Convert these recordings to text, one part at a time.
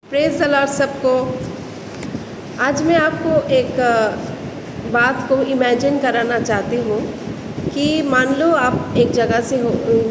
Praise the Lord सबको। आज मैं आपको एक बात को इमेजिन कराना चाहती हूँ कि मान लो आप एक जगह से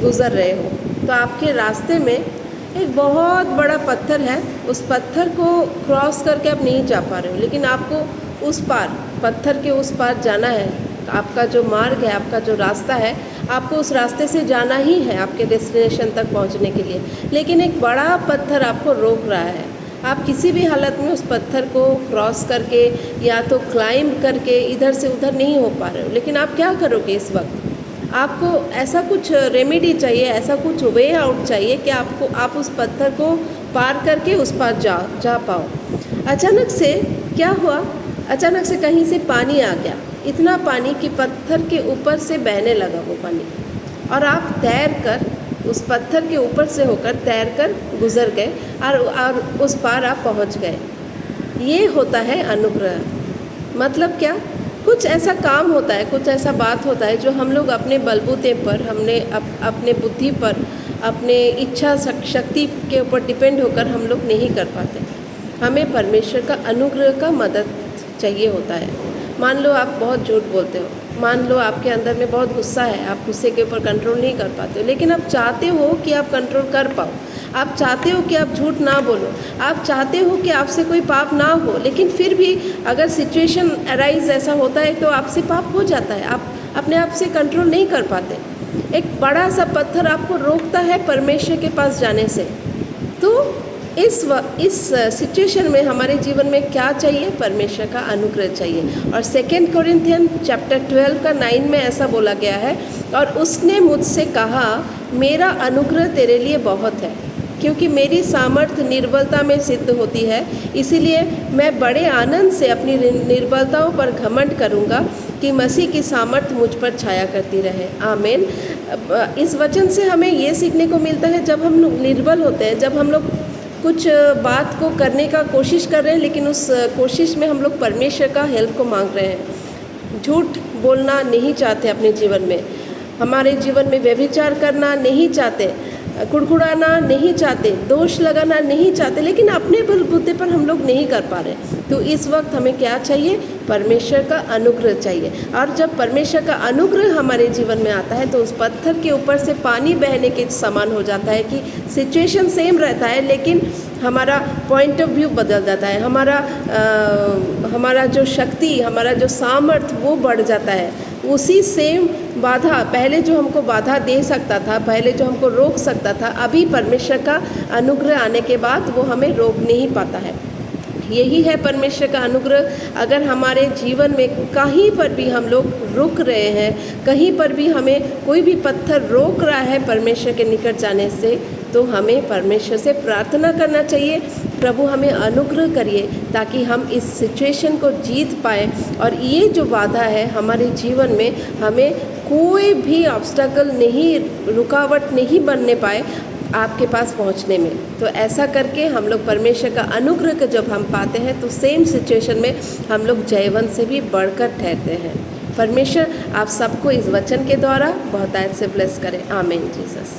गुज़र रहे हो, तो आपके रास्ते में एक बहुत बड़ा पत्थर है। उस पत्थर को क्रॉस करके आप नहीं जा पा रहे हो, लेकिन आपको उस पार, पत्थर के उस पार जाना है। आपका जो मार्ग है, आपका जो रास्ता है, आपको उस रास्ते से जाना ही है आपके डेस्टिनेशन तक पहुंचने के लिए। लेकिन एक बड़ा पत्थर आपको रोक रहा है। आप किसी भी हालत में उस पत्थर को क्रॉस करके या तो क्लाइंब करके इधर से उधर नहीं हो पा रहे हो। लेकिन आप क्या करोगे इस वक्त? आपको ऐसा कुछ रेमेडी चाहिए, ऐसा कुछ वे आउट चाहिए कि आप उस पत्थर को पार करके उस पार जा पाओ। अचानक से क्या हुआ? अचानक से कहीं से पानी आ गया, इतना पानी कि पत्थर के ऊपर से बहने लगा वो पानी, और आप तैर कर उस पत्थर के ऊपर से होकर तैर कर गुज़र गए और उस पार आप पहुंच गए। ये होता है अनुग्रह। मतलब क्या? कुछ ऐसा काम होता है, कुछ ऐसा बात होता है जो हम लोग अपने बलबूते पर, हमने अपने बुद्धि पर, अपने इच्छा शक्ति के ऊपर डिपेंड होकर हम लोग नहीं कर पाते। हमें परमेश्वर का अनुग्रह का मदद चाहिए होता है। मान लो आप बहुत झूठ बोलते हो, मान लो आपके अंदर में बहुत गुस्सा है, आप गुस्से के ऊपर कंट्रोल नहीं कर पाते हो, लेकिन आप चाहते हो कि आप कंट्रोल कर पाओ। आप चाहते हो कि आप झूठ ना बोलो, आप चाहते हो कि आपसे कोई पाप ना हो, लेकिन फिर भी अगर सिचुएशन अराइज ऐसा होता है तो आपसे पाप हो जाता है। आप अपने आप से कंट्रोल नहीं कर पाते। एक बड़ा सा पत्थर आपको रोकता है परमेश्वर के पास जाने से। तो इस सिचुएशन में हमारे जीवन में क्या चाहिए? परमेश्वर का अनुग्रह चाहिए। और 2 कोरिन्थियन चैप्टर 12 का 9 में ऐसा बोला गया है, और उसने मुझसे कहा, मेरा अनुग्रह तेरे लिए बहुत है, क्योंकि मेरी सामर्थ्य निर्बलता में सिद्ध होती है। इसीलिए मैं बड़े आनंद से अपनी निर्बलताओं पर घमंड करूँगा कि मसीह की सामर्थ्य मुझ पर छाया करती रहे। आमीन। इस वचन से हमें ये सीखने को मिलता है, जब हम लोग निर्बल होते हैं, जब हम लोग कुछ बात को करने का कोशिश कर रहे हैं, लेकिन उस कोशिश में हम लोग परमेश्वर का हेल्प को मांग रहे हैं। झूठ बोलना नहीं चाहते अपने जीवन में, हमारे जीवन में व्यभिचार करना नहीं चाहते, कुड़कुड़ाना नहीं चाहते, दोष लगाना नहीं चाहते, लेकिन अपने बलबूते पर हम लोग नहीं कर पा रहे। तो इस वक्त हमें क्या चाहिए? परमेश्वर का अनुग्रह चाहिए। और जब परमेश्वर का अनुग्रह हमारे जीवन में आता है तो उस पत्थर के ऊपर से पानी बहने के समान हो जाता है कि सिचुएशन सेम रहता है, लेकिन हमारा पॉइंट ऑफ व्यू बदल जाता है। हमारा जो शक्ति, हमारा जो सामर्थ्य वो बढ़ जाता है। उसी सेम बाधा, पहले जो हमको बाधा दे सकता था, पहले जो हमको रोक सकता था, अभी परमेश्वर का अनुग्रह आने के बाद वो हमें रोक नहीं पाता है। यही है परमेश्वर का अनुग्रह। अगर हमारे जीवन में कहीं पर भी हम लोग रुक रहे हैं, कहीं पर भी हमें कोई भी पत्थर रोक रहा है परमेश्वर के निकट जाने से, तो हमें परमेश्वर से प्रार्थना करना चाहिए, प्रभु हमें अनुग्रह करिए ताकि हम इस सिचुएशन को जीत पाए, और ये जो बाधा है हमारे जीवन में, हमें कोई भी ऑब्स्टेकल नहीं, रुकावट नहीं बनने पाए आपके पास पहुंचने में। तो ऐसा करके हम लोग परमेश्वर का अनुग्रह को जब हम पाते हैं तो सेम सिचुएशन में हम लोग जयवंत से भी बढ़कर ठहरते हैं। परमेश्वर आप सबको इस वचन के द्वारा बहुत से ब्लेस करें। आमीन जीसस।